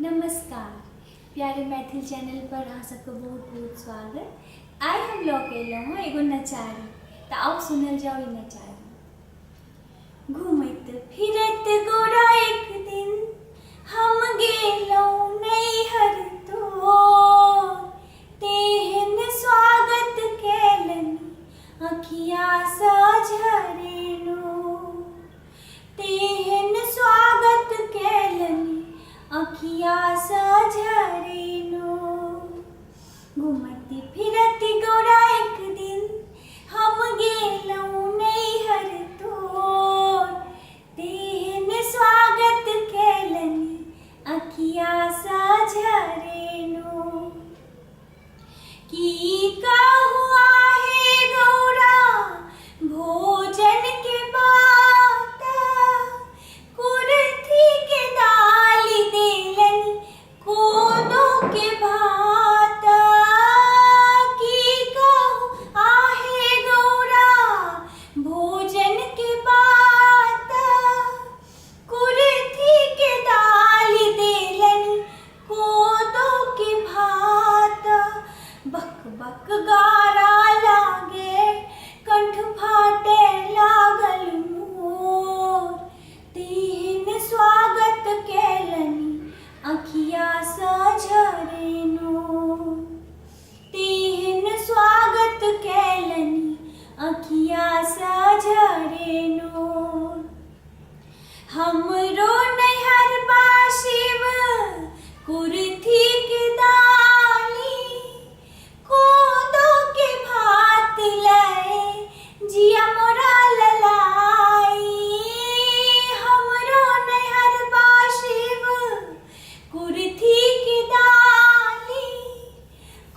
नमस्कार प्यारे मैथिल चैनल पर अहाँ सबके बहुत बहुत स्वागत। आइ हम लऽ के अयलहुँ हँ एगो नचारी, तऽ आउ सुनल जाओ ई नचारी। घूमैत फिरैत गोरा एक दिन हम गेलहुँ नैहर तोर, तेहन स्वागत केलनि अखिया सँ झरेनो, तेहन स्वागत केलनि अखिया सँ झरेनो। घूमत फिरत गोरा एक दिन हम गेलहुँ नैहर तोर, तेहन स्वागत केलनि अखिया सँ झरेनो। की कहू आहे गौरा भोजन के बात, कुरथी के दालि देलनि कोदो के भात। की कहू आहे गौरा भोजन के बात, कुरथी के दालि देलनि कोदो के भात। बक बक गारा लागे कंठ फाटे लागल मोर, तेहन स्वागत केलनि अखिया सँ झरेनो, तेहन स्वागत केलनि अखिया सँ झरेनो। हमरो नैहर बा शिव कुरथी के दालि, कोदो के भात लै जिया मोरा ललाई। हमरो नैहर बा शिव कुरथी के दालि,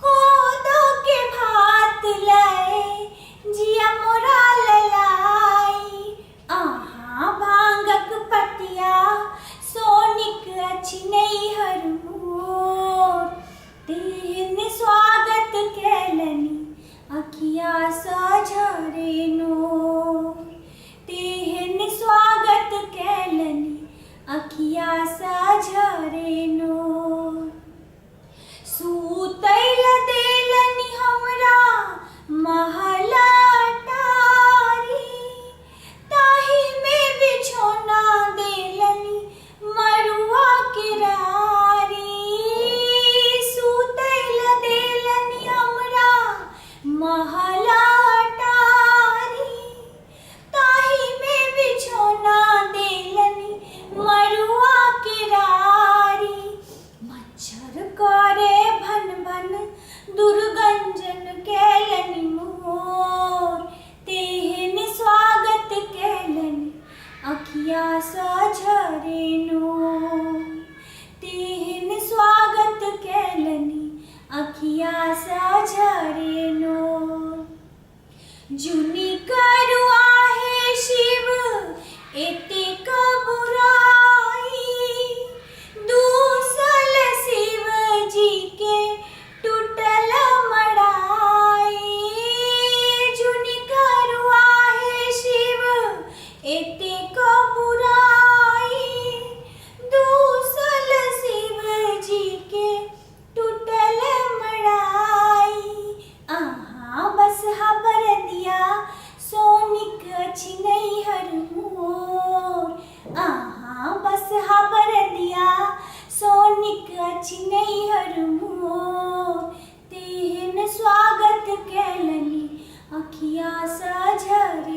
कोदो के भात लै जिया मोरा ललाई। अहाँ भांगक पतिया सोनिक अछि नैहर मोर, तेहन स्वागत केलनि अखिया सँ झरेनो, तेहन स्वागत केलनि अखिया सँ झरेनो। सूतैल देलनि हमरा महल अटारी, ताहि में बिछौना देलनि मड़ुआ के रारी। सूतैल देलनि हमरा महल अटारी, ताहि में बिछौना देलनि मड़ुआ के रारी। मच्छर करे भन भन दुर्गंजन केलनि मोर, तेहन स्वागत केलनि अखिया सँ झरेनो, तेहन स्वागत केलनि अखिया सँ झरेनो। जुनि करू आहे शिव एतेक बुराई, दूसल शिव जी के टूटल मड़ाई। जुनि करू आहे शिव एतेक बुराई, दूसल शिव जी के टूटल मड़ाई। अहाँ बसहा बरदिया सोनिक अछि नैहर मोर, अहाँ बसहा बरदिया सोनिक अछि नैहर मोर, तेहन स्वागत केलनि अखिया सँ झरेनो।